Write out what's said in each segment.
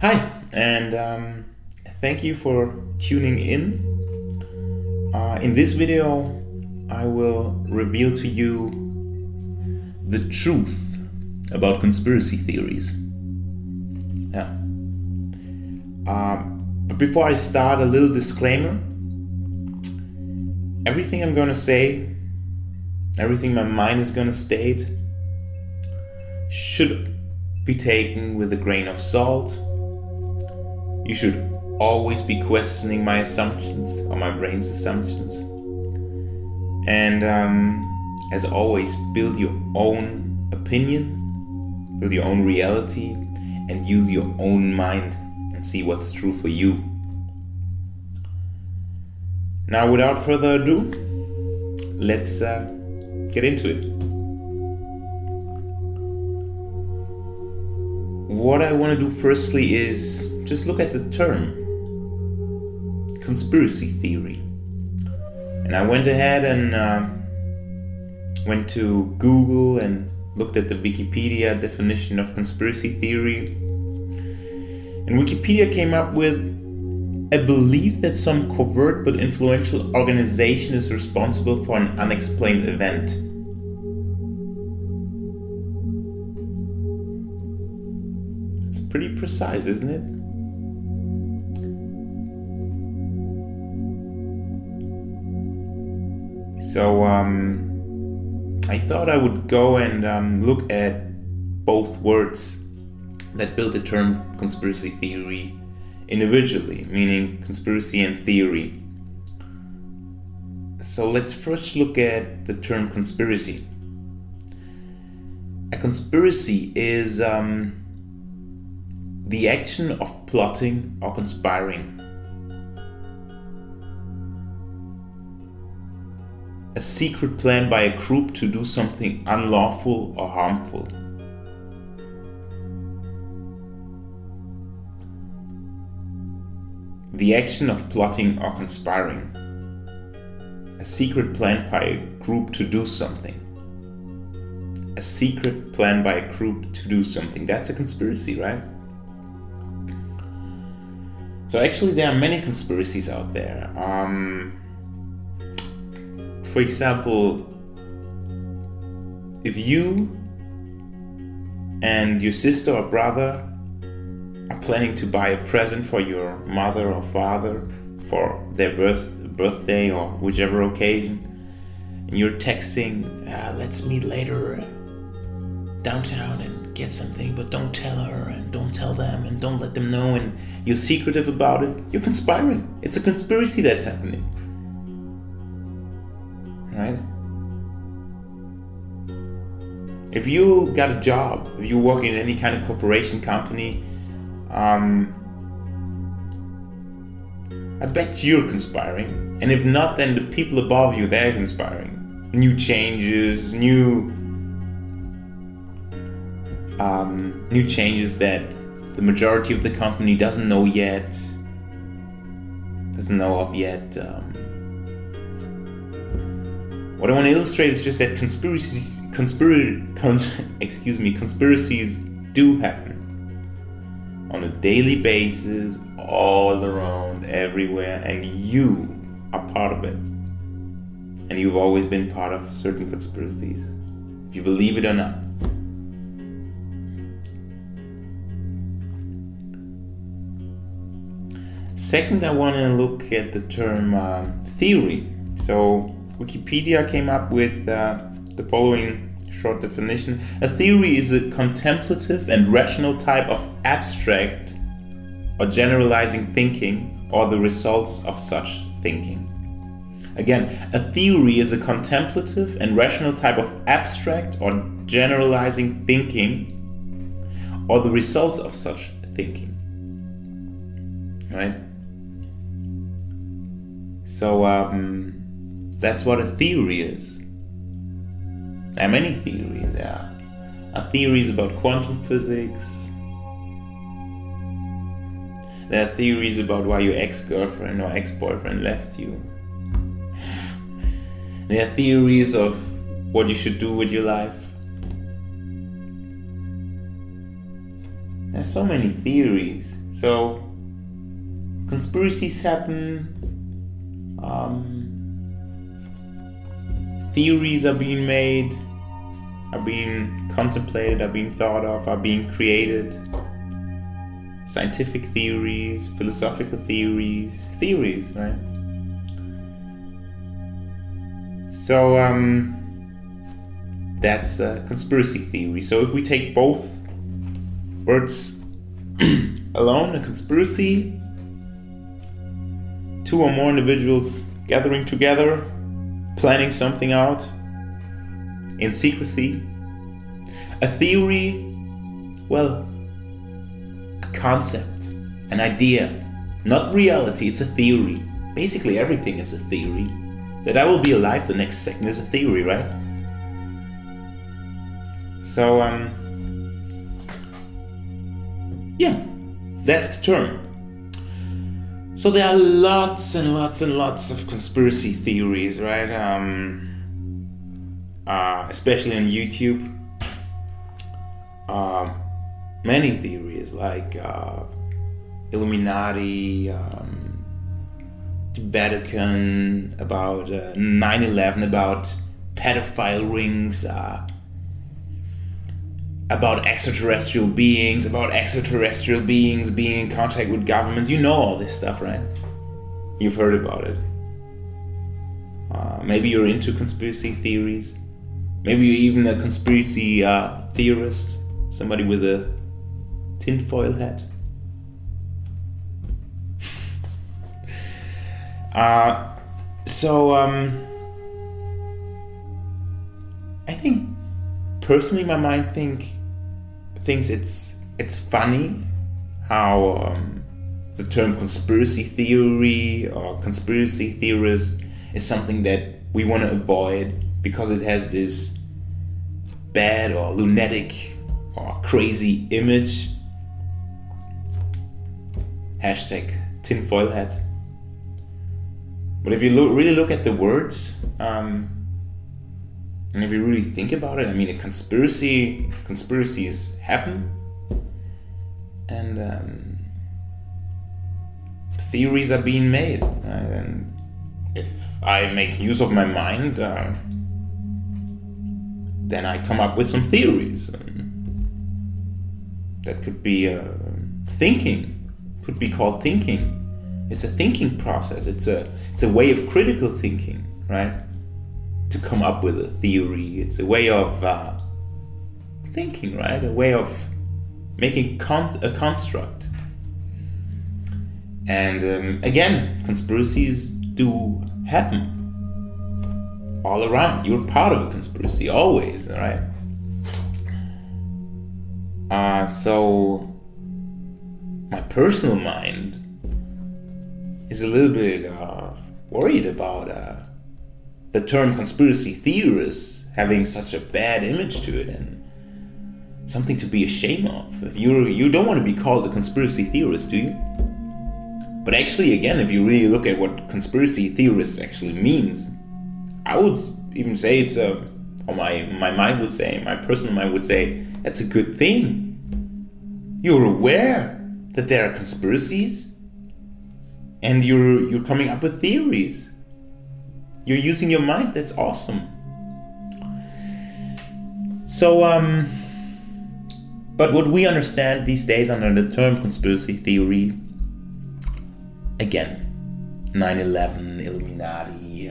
Hi, and thank you for tuning in. In this video, I will reveal to you the truth about conspiracy theories. Yeah. But before I start, a little disclaimer. Everything I'm going to say, everything my mind is going to state, should be taken with a grain of salt. You should always be questioning my assumptions or my brain's assumptions. And as always, build your own opinion, build your own reality, and use your own mind and see what's true for you. Now, without further ado, let's get into it. What I want to do firstly is just look at the term conspiracy theory. And I went ahead and went to Google and looked at the Wikipedia definition of conspiracy theory. And Wikipedia came up with a belief that some covert but influential organization is responsible for an unexplained event. It's pretty precise, isn't it? So I thought I would go and look at both words that build the term conspiracy theory individually, meaning conspiracy and theory. So let's first look at the term conspiracy. A conspiracy is the action of plotting or conspiring. A secret plan by a group to do something unlawful or harmful. The action of plotting or conspiring. A secret plan by a group to do something. A secret plan by a group to do something. That's a conspiracy, right? So actually there are many conspiracies out there. For example, if you and your sister or brother are planning to buy a present for your mother or father for their birthday or whichever occasion, and you're texting, let's meet later downtown and get something, but don't tell her and don't tell them and don't let them know, and you're secretive about it, you're conspiring. It's a conspiracy that's happening. Right? If you got a job, if you work in any kind of corporation company, I bet you're conspiring. And if not, then the people above you, they're conspiring. New changes, new changes that the majority of the company doesn't know of yet. What I want to illustrate is just that conspiracies do happen on a daily basis, all around, everywhere, and you are part of it. And you've always been part of certain conspiracies, if you believe it or not. Second, I want to look at the term theory. So Wikipedia came up with the following short definition. A theory is a contemplative and rational type of abstract or generalizing thinking or the results of such thinking. Again, a theory is a contemplative and rational type of abstract or generalizing thinking or the results of such thinking. Right? So that's what a theory is. There are many theories. There are theories about quantum physics. There are theories about why your ex-girlfriend or ex-boyfriend left you. There are theories of what you should do with your life. There's so many theories. So conspiracies happen, theories are being made, are being contemplated, are being thought of, are being created. Scientific theories, philosophical theories, right? So that's a conspiracy theory. So if we take both words alone, a conspiracy, two or more individuals gathering together, planning something out in secrecy. A theory, well, a concept, an idea, not reality, it's a theory. Basically everything is a theory. That I will be alive the next second is a theory, right? So, yeah, that's the term. So there are lots and lots and lots of conspiracy theories, right? Especially on YouTube. Many theories like Illuminati, the Vatican, about 9/11, about pedophile rings, about extraterrestrial beings being in contact with governments. You know all this stuff, right? You've heard about it. Maybe you're into conspiracy theories. Maybe you're even a conspiracy theorist, somebody with a tinfoil hat. I think personally my mind thinks it's funny how the term conspiracy theory or conspiracy theorist is something that we want to avoid because it has this bad or lunatic or crazy image. Hashtag tinfoil hat. But if you really look at the words, and if you really think about it, I mean, conspiracies happen, and theories are being made. And if I make use of my mind, then I come up with some theories. That could be thinking, could be called thinking. It's a thinking process. It's a way of critical thinking, right? To come up with a theory. It's a way of thinking, right? A way of making a construct. And again, conspiracies do happen all around. You're part of a conspiracy always, right? So my personal mind is a little bit worried about the term conspiracy theorist having such a bad image to it and something to be ashamed of. If you don't want to be called a conspiracy theorist, do you? But actually, again, if you really look at what conspiracy theorist actually means, I would even say it's or my mind would say, my personal mind would say, that's a good thing. You're aware that there are conspiracies, and you're coming up with theories. You're using your mind. That's awesome. So, but what we understand these days under the term conspiracy theory, again, 9/11, Illuminati,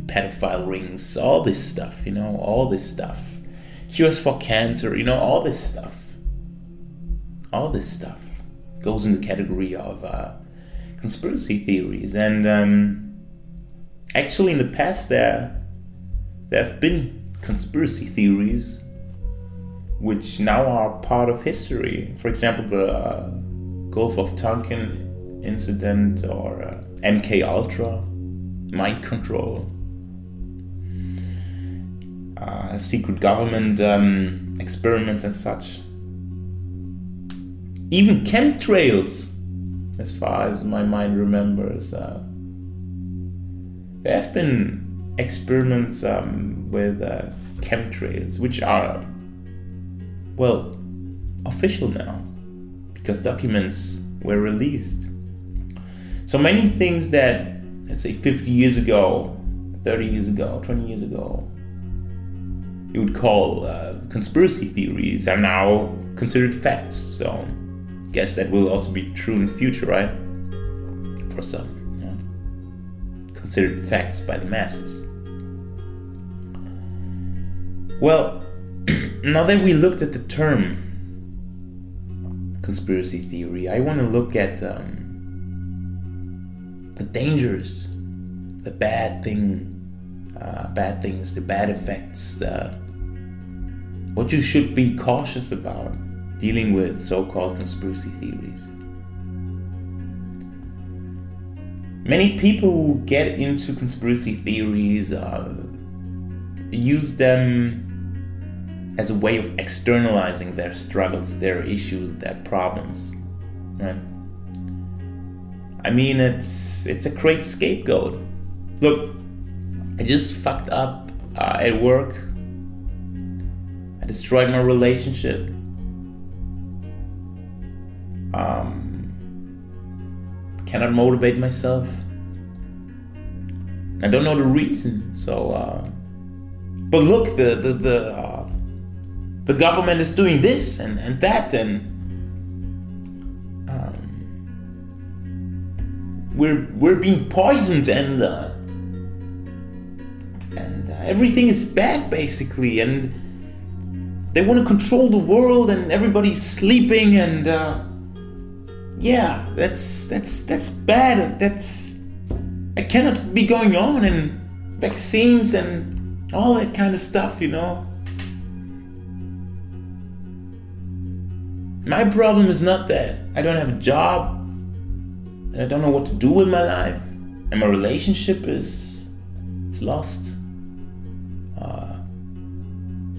pedophile rings, all this stuff, all this stuff. Cures for cancer, all this stuff. All this stuff goes in the category of conspiracy theories. And actually in the past there have been conspiracy theories which now are part of history. For example, the Gulf of Tonkin incident, or MK Ultra, mind control, secret government experiments and such. Even chemtrails, as far as my mind remembers. There have been experiments with chemtrails, which are, well, official now, because documents were released. So many things that, let's say 50 years ago, 30 years ago, 20 years ago, you would call conspiracy theories are now considered facts. So I guess that will also be true in the future, right? For some, considered facts by the masses. Well, now that we looked at the term conspiracy theory, I want to look at the dangers, the bad things, the bad effects, what you should be cautious about dealing with so-called conspiracy theories. Many people who get into conspiracy theories use them as a way of externalizing their struggles, their issues, their problems, right? I mean, it's a great scapegoat. Look, I just fucked up at work. I destroyed my relationship. Cannot motivate myself. I don't know the reason. So, but look, the government is doing this and that, and we're being poisoned, and everything is bad basically, and they want to control the world, and everybody's sleeping, and yeah, that's bad. That cannot be going on, and vaccines and all that kind of stuff, you know. My problem is not that I don't have a job, and I don't know what to do with my life, and my relationship is lost.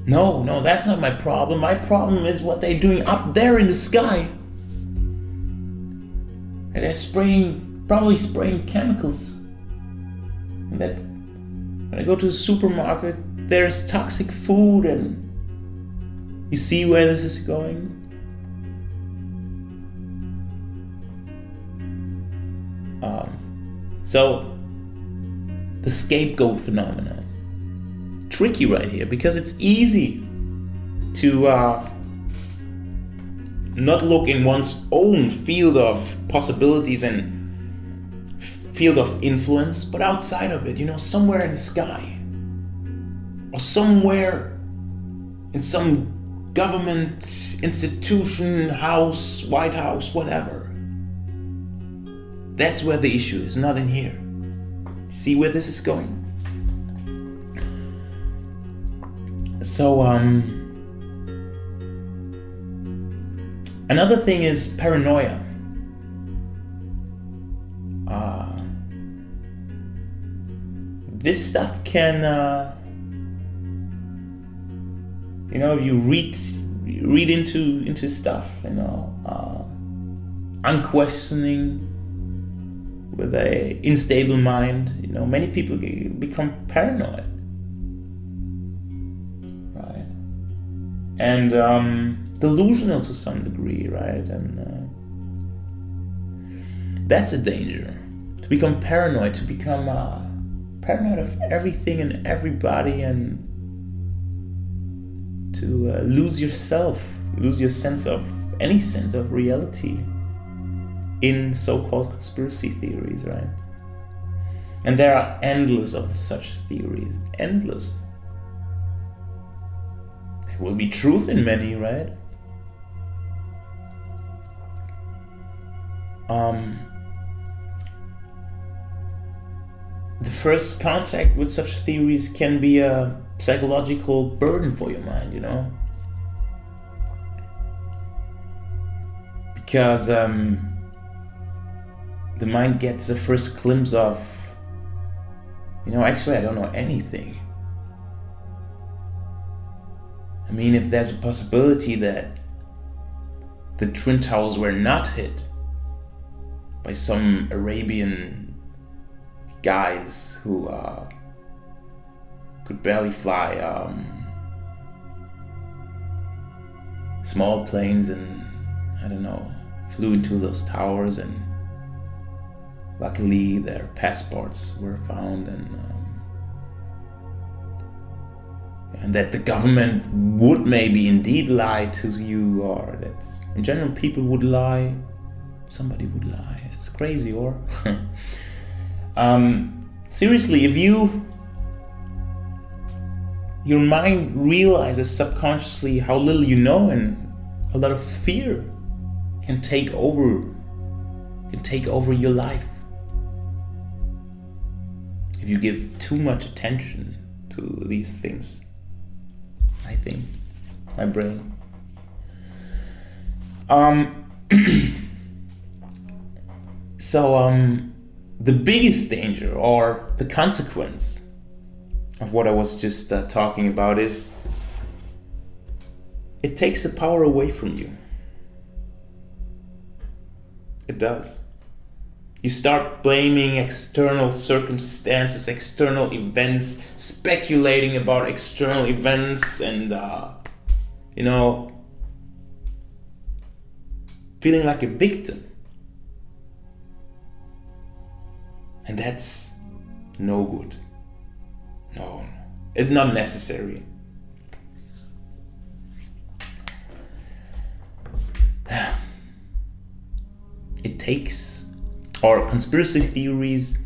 No, that's not my problem. My problem is what they're doing up there in the sky. And they're probably spraying chemicals. And that when I go to the supermarket, there's toxic food, and you see where this is going. So the scapegoat phenomenon, tricky right here, because it's easy to not look in one's own field of possibilities and field of influence, but outside of it, you know, somewhere in the sky, or somewhere in some government institution, house, White House, whatever. That's where the issue is, not in here. See where this is going? So, another thing is paranoia. This stuff can, you know, if you read into stuff, you know, unquestioning, with a unstable mind, you know, many people become paranoid, right? And delusional to some degree, right? And that's a danger, to become paranoid, to become paranoid of everything and everybody, and to lose yourself, lose your sense of any sense of reality in so-called conspiracy theories, right? And there are endless of such theories, endless. There will be truth in many, right? The first contact with such theories can be a psychological burden for your mind, you know? Because the mind gets a first glimpse of, you know, actually I don't know anything. I mean, if there's a possibility that the Twin Towers were not hit by some Arabian guys who could barely fly small planes in, I don't know, flew into those towers, and luckily their passports were found, and that the government would maybe indeed lie to you, or that in general people would lie, somebody would lie. It's crazy, or seriously, if your mind realizes subconsciously how little you know, and a lot of fear can take over your life if you give too much attention to these things, I think, my brain. So the biggest danger, or the consequence of what I was just talking about, is it takes the power away from you. It does. You start blaming external circumstances, external events, speculating about external events, and feeling like a victim. And that's no good. No, it's not necessary. It takes, or conspiracy theories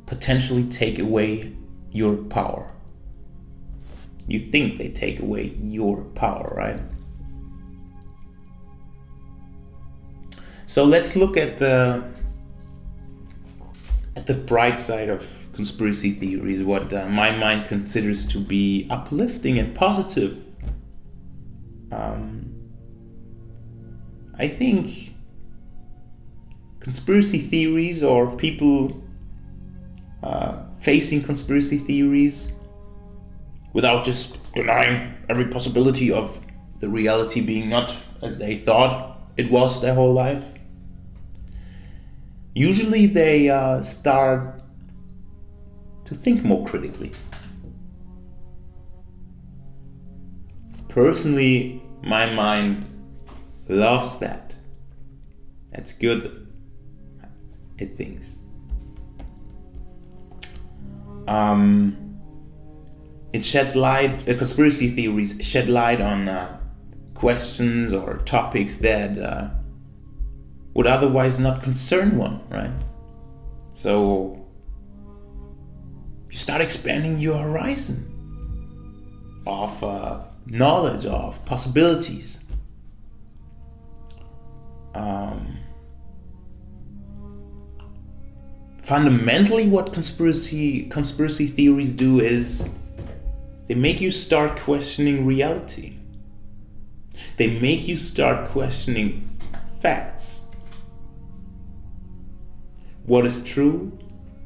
potentially take away your power. You think they take away your power, right? So let's look at the bright side of conspiracy theories, what my mind considers to be uplifting and positive. I think conspiracy theories, or people facing conspiracy theories without just denying every possibility of the reality being not as they thought it was their whole life, usually they start to think more critically. Personally, my mind loves that. That's good, it thinks. It sheds light, conspiracy theories shed light on questions or topics that would otherwise not concern one, right? So you start expanding your horizon of knowledge, of possibilities. Fundamentally, what conspiracy theories do is they make you start questioning reality. They make you start questioning facts. What is true?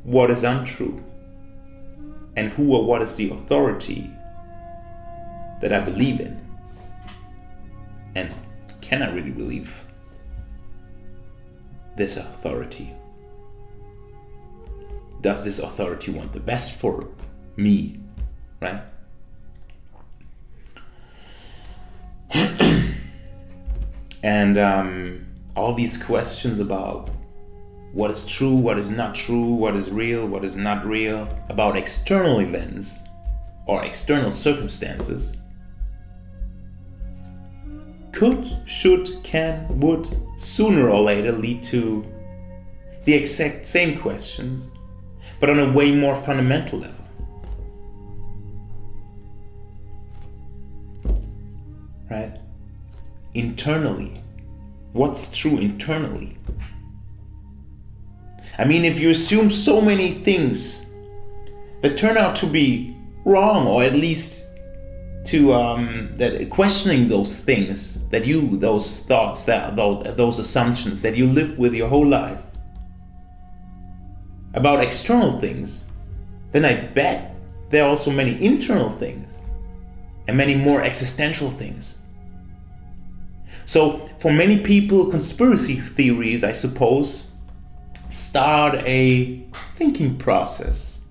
What is untrue? And who or what is the authority that I believe in? And can I really believe this authority? Does this authority want the best for me, right? And all these questions about what is true, what is not true, what is real, what is not real, about external events or external circumstances, could, should, can, would, sooner or later lead to the exact same questions, but on a way more fundamental level. Right? Internally. What's true internally? I mean, if you assume so many things that turn out to be wrong, or at least to that questioning those things that you, those thoughts, those assumptions that you live with your whole life about external things, then I bet there are also many internal things and many more existential things. So for many people, conspiracy theories, I suppose, start a thinking process,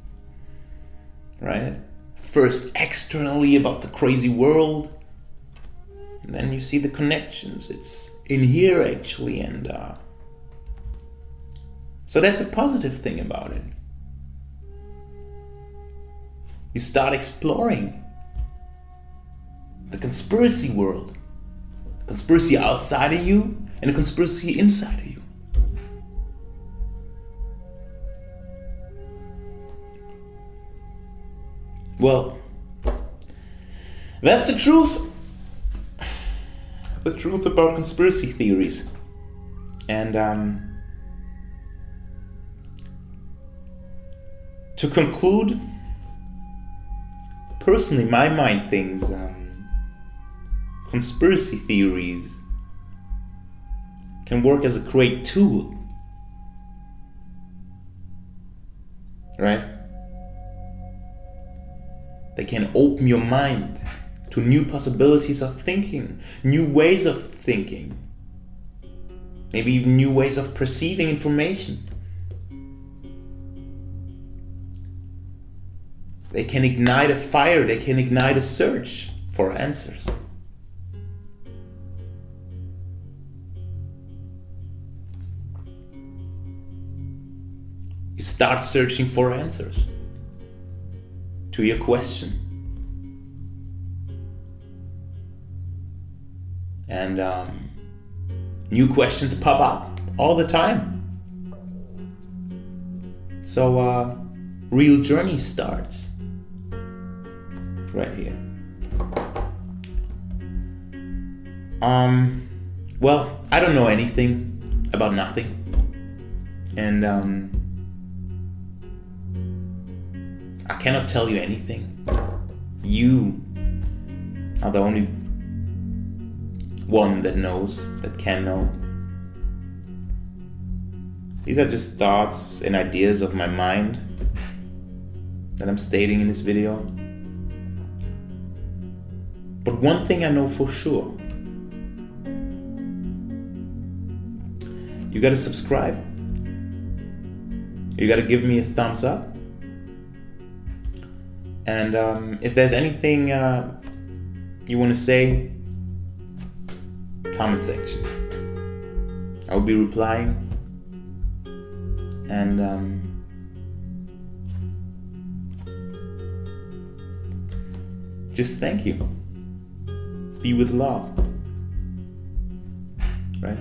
right? First externally about the crazy world, And then you see the connections. It's in here actually, and so that's a positive thing about it. You start exploring the conspiracy world, the conspiracy outside of you and the conspiracy inside of you. Well, that's the truth. The truth about conspiracy theories. And to conclude, personally, my mind thinks conspiracy theories can work as a great tool, right? They can open your mind to new possibilities of thinking, new ways of thinking, maybe even new ways of perceiving information. They can ignite a fire, they can ignite a search for answers. You start searching for answers to your question. And new questions pop up all the time. So real journey starts right here. Well, I don't know anything about nothing. And I cannot tell you anything. You are the only one that knows, that can know. These are just thoughts and ideas of my mind that I'm stating in this video. But one thing I know for sure. You gotta subscribe. You gotta give me a thumbs up. And if there's anything you want to say, comment section. I'll be replying. And just thank you. Be with love. Right?